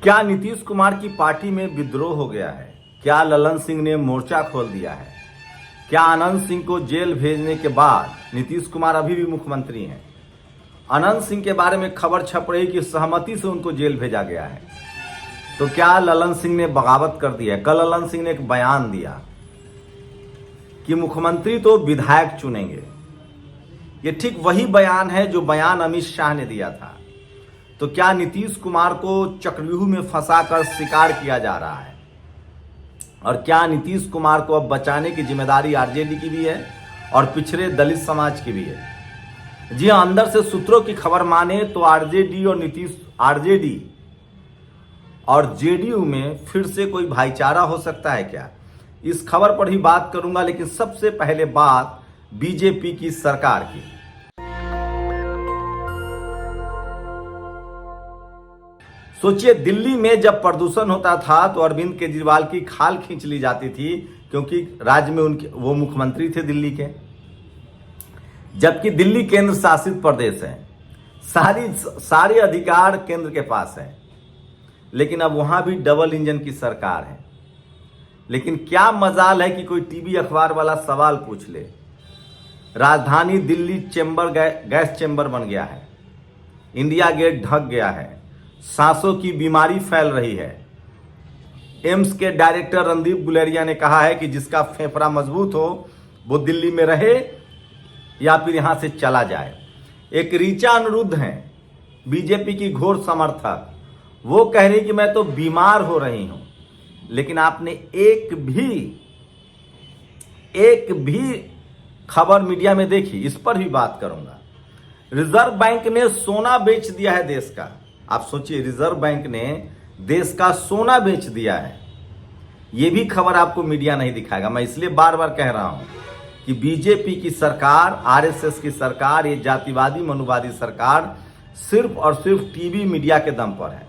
क्या नीतीश कुमार की पार्टी में विद्रोह हो गया है? क्या ललन सिंह ने मोर्चा खोल दिया है? क्या अनंत सिंह को जेल भेजने के बाद नीतीश कुमार अभी भी मुख्यमंत्री हैं? अनंत सिंह के बारे में खबर छप रही कि सहमति से उनको जेल भेजा गया है। तो क्या ललन सिंह ने बगावत कर दिया है? कल ललन सिंह ने एक बयान दिया कि मुख्यमंत्री तो विधायक चुनेंगे। ये ठीक वही बयान है जो बयान अमित शाह ने दिया था। तो क्या नीतीश कुमार को चक्रव्यूह में फंसाकर शिकार किया जा रहा है? और क्या नीतीश कुमार को अब बचाने की जिम्मेदारी आरजेडी की भी है और पिछड़े दलित समाज की भी है? जी हां, अंदर से सूत्रों की खबर माने तो आरजेडी और जेडीयू में फिर से कोई भाईचारा हो सकता है क्या? इस खबर पर ही बात करूंगा, लेकिन सबसे पहले बात बीजेपी की सरकार की। सोचिए, दिल्ली में जब प्रदूषण होता था तो अरविंद केजरीवाल की खाल खींच ली जाती थी, क्योंकि राज्य में उनके वो मुख्यमंत्री थे दिल्ली के, जबकि दिल्ली केंद्र शासित प्रदेश है। सारे अधिकार केंद्र के पास है, लेकिन अब वहां भी डबल इंजन की सरकार है। लेकिन क्या मजाल है कि कोई टीवी अखबार वाला सवाल पूछ ले। राजधानी दिल्ली गैस चेंबर बन गया है, इंडिया गेट ढक गया है, सांसों की बीमारी फैल रही है। एम्स के डायरेक्टर रणदीप गुलेरिया ने कहा है कि जिसका फेफड़ा मजबूत हो वो दिल्ली में रहे या फिर यहां से चला जाए। एक ऋचा अनिरुद्ध हैं, बीजेपी की घोर समर्थक, वो कह रही कि मैं तो बीमार हो रही हूं। लेकिन आपने एक भी खबर मीडिया में देखी? इस पर भी बात करूंगा। रिजर्व बैंक ने सोना बेच दिया है देश का। आप सोचिए, रिजर्व बैंक ने देश का सोना बेच दिया है। यह भी खबर आपको मीडिया नहीं दिखाएगा। मैं इसलिए बार बार कह रहा हूं कि बीजेपी की सरकार, आरएसएस की सरकार, ये जातिवादी मनुवादी सरकार सिर्फ और सिर्फ टीवी मीडिया के दम पर है।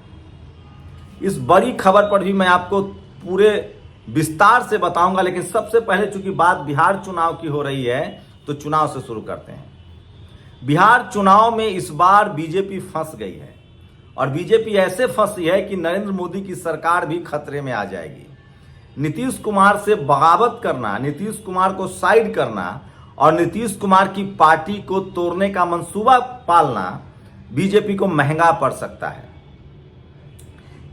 इस बड़ी खबर पर भी मैं आपको पूरे विस्तार से बताऊंगा, लेकिन सबसे पहले चूंकि बात बिहार चुनाव की हो रही है तो चुनाव से शुरू करते हैं। बिहार चुनाव में इस बार बीजेपी फंस गई है, और बीजेपी ऐसे फंसी है कि नरेंद्र मोदी की सरकार भी खतरे में आ जाएगी। नीतीश कुमार से बगावत करना, नीतीश कुमार को साइड करना और नीतीश कुमार की पार्टी को तोड़ने का मंसूबा पालना बीजेपी को महंगा पड़ सकता है।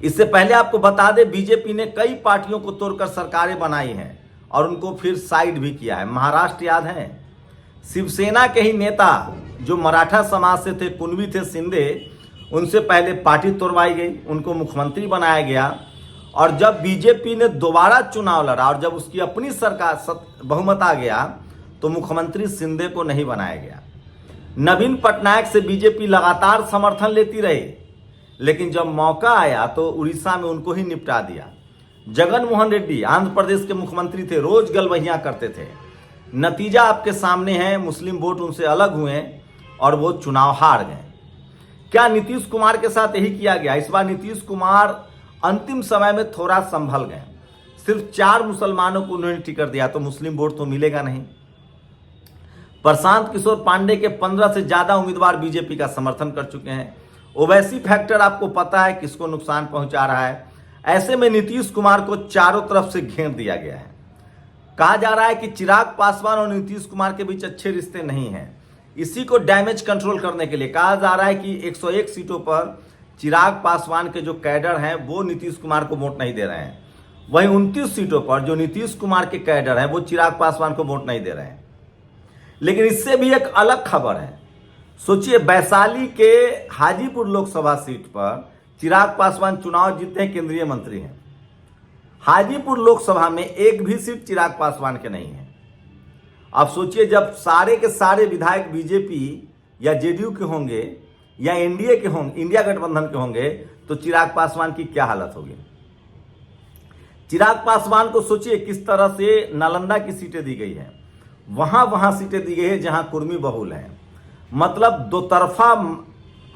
इससे पहले आपको बता दें, बीजेपी ने कई पार्टियों को तोड़कर सरकारें बनाई हैं और उनको फिर साइड भी किया है। महाराष्ट्र याद है, शिवसेना के ही नेता जो मराठा समाज से थे, कुणबी थे, शिंदे, उनसे पहले पार्टी तोड़वाई गई, उनको मुख्यमंत्री बनाया गया। और जब बीजेपी ने दोबारा चुनाव लड़ा और जब उसकी अपनी सरकार बहुमत आ गया तो मुख्यमंत्री शिंदे को नहीं बनाया गया। नवीन पटनायक से बीजेपी लगातार समर्थन लेती रही, लेकिन जब मौका आया तो उड़ीसा में उनको ही निपटा दिया। जगन मोहन रेड्डी आंध्र प्रदेश के मुख्यमंत्री थे, रोज गलबहियां करते थे। नतीजा आपके सामने है, मुस्लिम वोट उनसे अलग हुए और वो चुनाव हार गए। क्या नीतीश कुमार के साथ यही किया गया? इस बार नीतीश कुमार अंतिम समय में थोड़ा संभल गए। सिर्फ 4 मुसलमानों को उन्होंने टिकट दिया, तो मुस्लिम वोट तो मिलेगा नहीं। प्रशांत किशोर पांडे के 15 से ज्यादा उम्मीदवार बीजेपी का समर्थन कर चुके हैं। ओवैसी फैक्टर आपको पता है किसको नुकसान पहुंचा रहा है। ऐसे में नीतीश कुमार को चारों तरफ से घेर दिया गया है। कहा जा रहा है कि चिराग पासवान और नीतीश कुमार के बीच अच्छे रिश्ते नहीं हैं। इसी को डैमेज कंट्रोल करने के लिए कहा जा रहा है कि 101 सीटों पर चिराग पासवान के जो कैडर हैं वो नीतीश कुमार को वोट नहीं दे रहे हैं। वहीं 29 सीटों पर जो नीतीश कुमार के कैडर हैं वो चिराग पासवान को वोट नहीं दे रहे हैं। लेकिन इससे भी एक अलग खबर है। सोचिए, वैशाली के हाजीपुर लोकसभा सीट पर चिराग पासवान चुनाव जीते हैं, केंद्रीय मंत्री हैं। हाजीपुर लोकसभा में एक भी सीट चिराग पासवान के नहीं है। अब सोचिए, जब सारे के सारे विधायक बीजेपी या जेडीयू के होंगे या एनडीए के होंगे, इंडिया गठबंधन के होंगे, तो चिराग पासवान की क्या हालत होगी। चिराग पासवान को सोचिए किस तरह से नालंदा की सीटें दी गई है, वहां सीटें दी गई है जहां कुर्मी बहुल है। मतलब दो तरफा,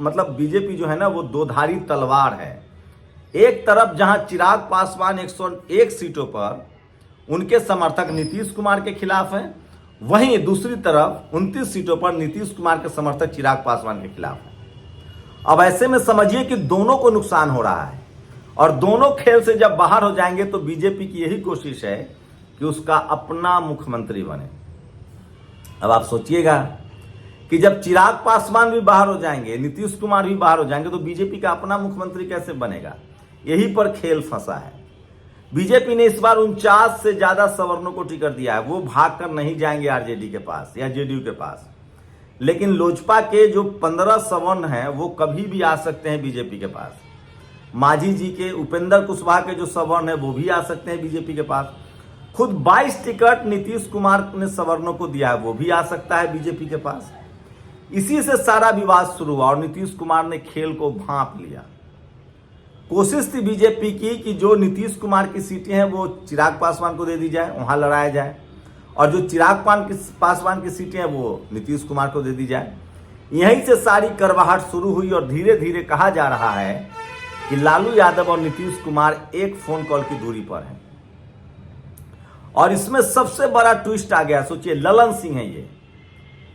मतलब बीजेपी जो है ना वो दोधारी तलवार है। एक तरफ जहां चिराग पासवान 101 सीटों पर उनके समर्थक नीतीश कुमार के खिलाफ हैं, वहीं दूसरी तरफ 29 सीटों पर नीतीश कुमार के समर्थक चिराग पासवान के खिलाफ हैं। अब ऐसे में समझिए कि दोनों को नुकसान हो रहा है। और दोनों खेल से जब बाहर हो जाएंगे तो बीजेपी की यही कोशिश है कि उसका अपना मुख्यमंत्री बने। अब आप सोचिएगा कि जब चिराग पासवान भी बाहर हो जाएंगे, नीतीश कुमार भी बाहर हो जाएंगे, तो बीजेपी का अपना मुख्यमंत्री कैसे बनेगा? यही पर खेल फंसा है। बीजेपी ने इस बार 49 से ज्यादा सवर्णों को टिकट दिया है। वो भागकर नहीं जाएंगे आरजेडी के पास या जेडीयू के पास, लेकिन लोजपा के जो 15 सवर्ण हैं वो कभी भी आ सकते हैं बीजेपी के पास। मांझी जी के, उपेंद्र कुशवाहा के जो सवर्ण है वो भी आ सकते हैं बीजेपी के पास। खुद 22 टिकट नीतीश कुमार ने सवर्णों को दिया है, वो भी आ सकता है बीजेपी के पास। इसी से सारा विवाद शुरू हुआ और नीतीश कुमार ने खेल को भांप लिया। कोशिश थी बीजेपी की कि जो नीतीश कुमार की सीटें हैं वो चिराग पासवान को दे दी जाए, वहां लड़ाया जाए, और जो चिराग पासवान की सीटें हैं वो नीतीश कुमार को दे दी जाए। यहीं से सारी करवाहट शुरू हुई और धीरे धीरे कहा जा रहा है कि लालू यादव और नीतीश कुमार एक फोन कॉल की दूरी पर हैं। और इसमें सबसे बड़ा ट्विस्ट आ गया। सोचिए, ललन सिंह है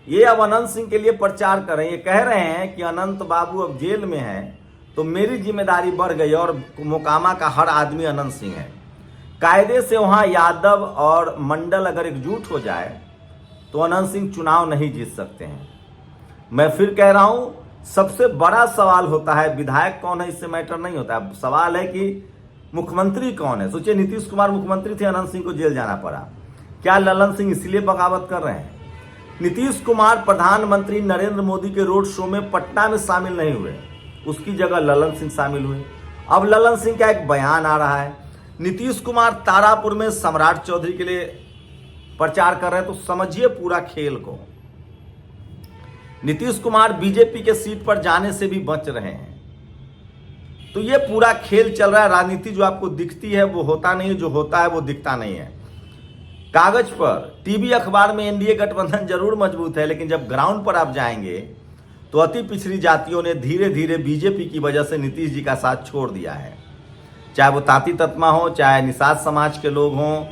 ये अब अनंत सिंह के लिए प्रचार कर रहे हैं। ये कह रहे हैं कि अनंत बाबू अब जेल में है तो मेरी जिम्मेदारी बढ़ गई और मोकामा का हर आदमी अनंत सिंह है। कायदे से वहां यादव और मंडल अगर एकजुट हो जाए तो अनंत सिंह चुनाव नहीं जीत सकते हैं। मैं फिर कह रहा हूं, सबसे बड़ा सवाल होता है विधायक कौन है, इससे मैटर नहीं होता है। सवाल है कि मुख्यमंत्री कौन है। सोचिए, नीतीश कुमार मुख्यमंत्री थे, अनंत सिंह को जेल जाना पड़ा। क्या ललन सिंह इसलिए बगावत कर रहे हैं? नीतीश कुमार प्रधानमंत्री नरेंद्र मोदी के रोड शो में पटना में शामिल नहीं हुए, उसकी जगह ललन सिंह शामिल हुए। अब ललन सिंह का एक बयान आ रहा है, नीतीश कुमार तारापुर में सम्राट चौधरी के लिए प्रचार कर रहे हैं। तो समझिए पूरा खेल को। नीतीश कुमार बीजेपी के सीट पर जाने से भी बच रहे हैं। तो ये पूरा खेल चल रहा है। राजनीति जो आपको दिखती है वो होता नहीं है, जो होता है वो दिखता नहीं है। कागज पर, टीवी अखबार में एनडीए गठबंधन जरूर मजबूत है, लेकिन जब ग्राउंड पर आप जाएंगे तो अति पिछड़ी जातियों ने धीरे धीरे बीजेपी की वजह से नीतीश जी का साथ छोड़ दिया है। चाहे वो ताती तत्मा हो, चाहे निषाद समाज के लोग हों,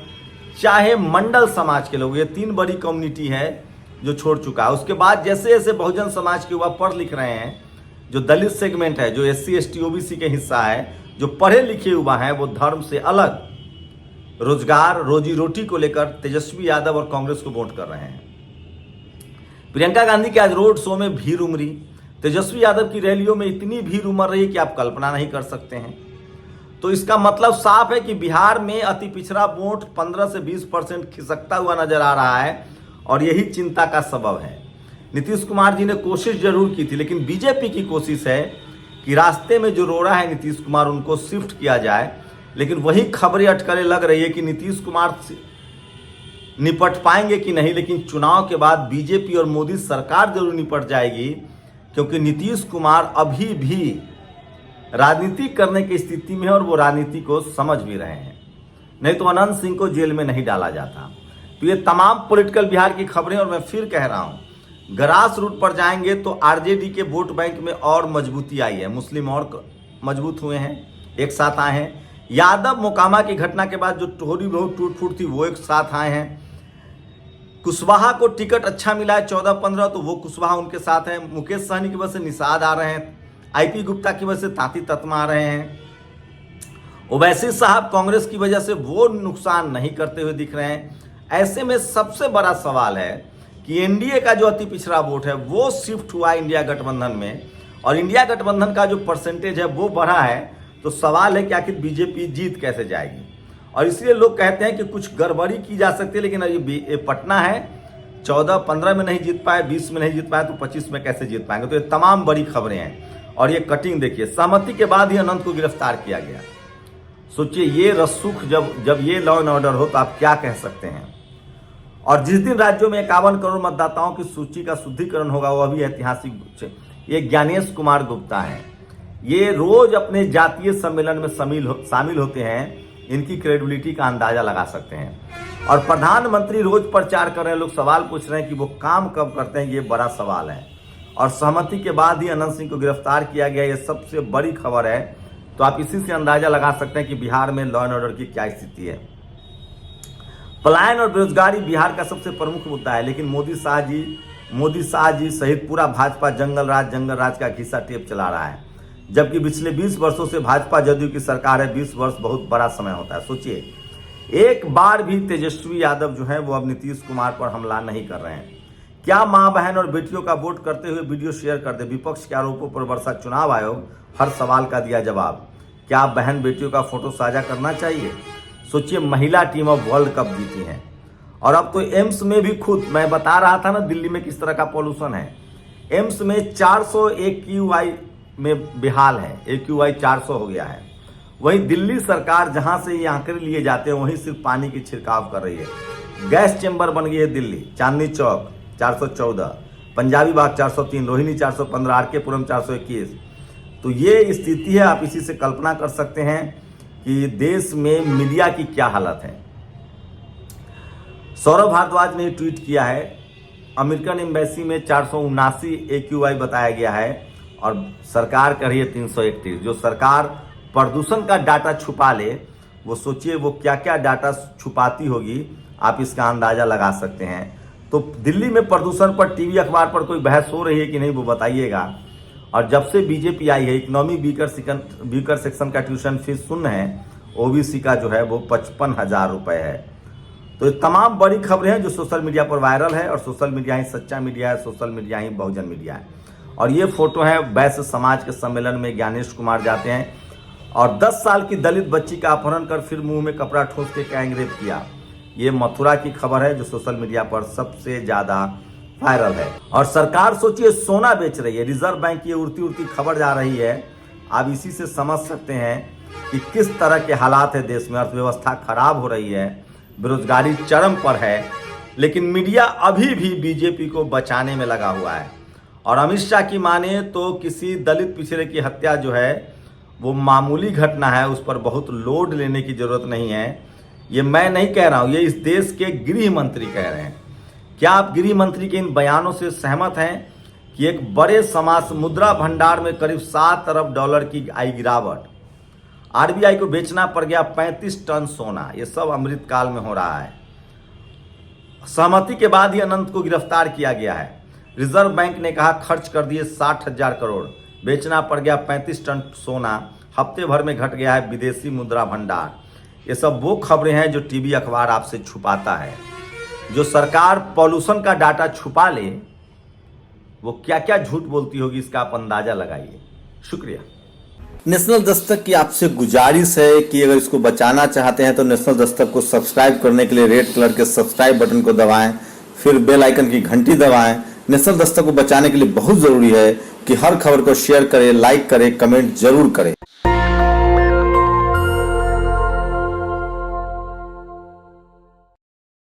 चाहे मंडल समाज के लोग, ये 3 बड़ी कम्युनिटी है जो छोड़ चुका है। उसके बाद जैसे जैसे बहुजन समाज के युवा पढ़ लिख रहे हैं, जो दलित सेगमेंट है, जो SC ST OBC के हिस्सा है, जो पढ़े लिखे युवा हैं, वो धर्म से अलग रोजगार रोजी रोटी को लेकर तेजस्वी यादव और कांग्रेस को वोट कर रहे हैं। प्रियंका गांधी के आज रोड शो में भीड़ उमड़ी। तेजस्वी यादव की रैलियों में इतनी भीड़ उमड़ रही है कि आप कल्पना नहीं कर सकते हैं। तो इसका मतलब साफ है कि बिहार में अति पिछड़ा वोट 15 से 20% खिसकता हुआ नजर आ रहा है और यही चिंता का सबब है। नीतीश कुमार जी ने कोशिश जरूर की थी, लेकिन बीजेपी की कोशिश है कि रास्ते में जो रोड़ा है नीतीश कुमार, उनको शिफ्ट किया जाए। लेकिन वही खबरें अटकलें लग रही है कि नीतीश कुमार निपट पाएंगे कि नहीं, लेकिन चुनाव के बाद बीजेपी और मोदी सरकार जरूर निपट जाएगी, क्योंकि नीतीश कुमार अभी भी राजनीति करने की स्थिति में है और वो राजनीति को समझ भी रहे हैं। नहीं तो अनंत सिंह को जेल में नहीं डाला जाता। तो ये तमाम पॉलिटिकल बिहार की खबरें, और मैं फिर कह रहा हूं, ग्रास रूट पर जाएंगे तो आरजेडी के वोट बैंक में और मजबूती आई है। मुस्लिम और मजबूत हुए हैं, एक साथ आए हैं। यादव मोकामा की घटना के बाद जो थोड़ी बहुत टूट फूट थी वो एक साथ आए हैं। कुशवाहा को टिकट अच्छा मिला है 14-15, तो वो कुशवाहा उनके साथ है। मुकेश सहनी की वजह से निषाद आ रहे हैं, IP गुप्ता की वजह से ताती तत्मा आ रहे हैं। ओवैसी साहब कांग्रेस की वजह से वो नुकसान नहीं करते हुए दिख रहे हैं। ऐसे में सबसे बड़ा सवाल है कि एनडीए का जो अति पिछड़ा वोट है वो शिफ्ट हुआ इंडिया गठबंधन में, और इंडिया गठबंधन का जो परसेंटेज है वो बढ़ा है। तो सवाल है कि आखिर बीजेपी जीत कैसे जाएगी। और इसलिए लोग कहते हैं कि कुछ गड़बड़ी की जा सकती है, लेकिन ये पटना है, 14-15 में नहीं जीत पाए, 20 में नहीं जीत पाए, तो 25 में कैसे जीत पाएंगे। तो ये तमाम बड़ी खबरें हैं। और ये कटिंग देखिए, सहमति के बाद ही अनंत को गिरफ्तार किया गया। सोचिए, ये रसूख जब ये लॉ एंड ऑर्डर हो तो आप क्या कह सकते हैं। और जिस दिन राज्यों में 51 करोड़ मतदाताओं की सूची का शुद्धिकरण होगा वो अभी ऐतिहासिक। ये ज्ञानेश कुमार गुप्ता है, ये रोज अपने जातीय सम्मेलन में शामिल होते हैं। इनकी क्रेडिबिलिटी का अंदाजा लगा सकते हैं। और प्रधानमंत्री रोज प्रचार कर रहे हैं, लोग सवाल पूछ रहे हैं कि वो काम कब करते हैं, ये बड़ा सवाल है। और सहमति के बाद ही अनंत सिंह को गिरफ्तार किया गया, ये सबसे बड़ी खबर है। तो आप इसी से अंदाजा लगा सकते हैं कि बिहार में लॉ एंड ऑर्डर की क्या स्थिति है। पलायन और बेरोजगारी बिहार का सबसे प्रमुख मुद्दा है, लेकिन मोदी शाह जी सहित पूरा भाजपा जंगल राज का घिसा टेप चला रहा है। जबकि पिछले 20 वर्षों से भाजपा जदयू की सरकार है। 20 वर्ष बहुत बड़ा समय होता है। सोचिए, एक बार भी तेजस्वी यादव जो है वो अब नीतीश कुमार पर हमला नहीं कर रहे हैं। क्या मां बहन और बेटियों का वोट करते हुए वीडियो शेयर कर दे? विपक्ष के आरोपों पर वर्षा चुनाव आयोग हर सवाल का दिया जवाब। क्या बहन बेटियों का फोटो साझा करना चाहिए? सोचिए, महिला टीम अब वर्ल्ड कप जीती है। और अब तो एम्स में भी खुद, मैं बता रहा था ना दिल्ली में किस तरह का पॉल्यूशन है, एम्स में 400 AQI में बेहाल है। AQI 400 हो गया है। वहीं दिल्ली सरकार जहां से ये आंकड़े लिए जाते हैं वहीं सिर्फ पानी की छिड़काव कर रही है। गैस चेंबर बन गई है दिल्ली। चांदनी चौक 414, पंजाबी बाग 403, रोहिणी 415, आरके पुरम 421। तो ये स्थिति है। आप इसी से कल्पना कर सकते हैं कि देश में मीडिया की क्या हालत है। सौरभ भारद्वाज ने ट्वीट किया है, अमेरिकन एम्बेसी में 479 AQI बताया गया है और सरकार कर रही है 331। जो सरकार प्रदूषण का डाटा छुपा ले, वो सोचिए वो क्या क्या डाटा छुपाती होगी, आप इसका अंदाजा लगा सकते हैं। तो दिल्ली में प्रदूषण पर टीवी अखबार पर कोई बहस हो रही है कि नहीं, वो बताइएगा। और जब से बीजेपी आई है, इकोनॉमी वीकर सेक्शन का ट्यूशन फीस शून्य है, ओबीसी का जो है वो 55,000 रुपये है। तो ये तमाम बड़ी खबरें हैं जो सोशल मीडिया पर वायरल है। और सोशल मीडिया ही सच्चा मीडिया है, सोशल मीडिया ही बहुजन मीडिया है। और ये फोटो है वैश्य समाज के सम्मेलन में ज्ञानेश कुमार जाते हैं और 10 साल की दलित बच्ची का अपहरण कर फिर मुंह में कपड़ा ठोस के गैंग रेप किया। ये मथुरा की खबर है जो सोशल मीडिया पर सबसे ज्यादा वायरल है। और सरकार सोचिए सोना बेच रही है। रिजर्व बैंक की उड़ती उड़ती खबर जा रही है। आप इसी से समझ सकते हैं कि किस तरह के हालात है देश में। अर्थव्यवस्था खराब हो रही है, बेरोजगारी चरम पर है, लेकिन मीडिया अभी भी बीजेपी को बचाने में लगा हुआ है। और अमित शाह की माने तो किसी दलित पिछड़े की हत्या जो है वो मामूली घटना है, उस पर बहुत लोड लेने की जरूरत नहीं है। ये मैं नहीं कह रहा हूं, ये इस देश के गृह मंत्री कह रहे हैं। क्या आप गृह मंत्री के इन बयानों से सहमत हैं कि एक बड़े समाज मुद्रा भंडार में करीब 7 अरब डॉलर की आई गिरावट, आरबीआई को बेचना पड़ गया 35 टन सोना, ये सब अमृतकाल में हो रहा है। सहमति के बाद ही अनंत को गिरफ्तार किया गया है। रिजर्व बैंक ने कहा खर्च कर दिए 60,000 करोड़, बेचना पड़ गया 35 टन सोना, हफ्ते भर में घट गया है विदेशी मुद्रा भंडार। ये सब वो खबरें हैं जो टीवी अखबार आपसे छुपाता है। जो सरकार पॉल्यूशन का डाटा छुपा ले, वो क्या क्या झूठ बोलती होगी, इसका आप अंदाजा लगाइए। शुक्रिया। नेशनल दस्तक की आपसे गुजारिश है कि अगर इसको बचाना चाहते हैं तो नेशनल दस्तक को सब्सक्राइब करने के लिए रेड कलर के सब्सक्राइब बटन को दबाएं, फिर बेल आइकन की घंटी दबाएं। नेशनल दस्तक को बचाने के लिए बहुत जरूरी है कि हर खबर को शेयर करें, लाइक करें, कमेंट जरूर करें।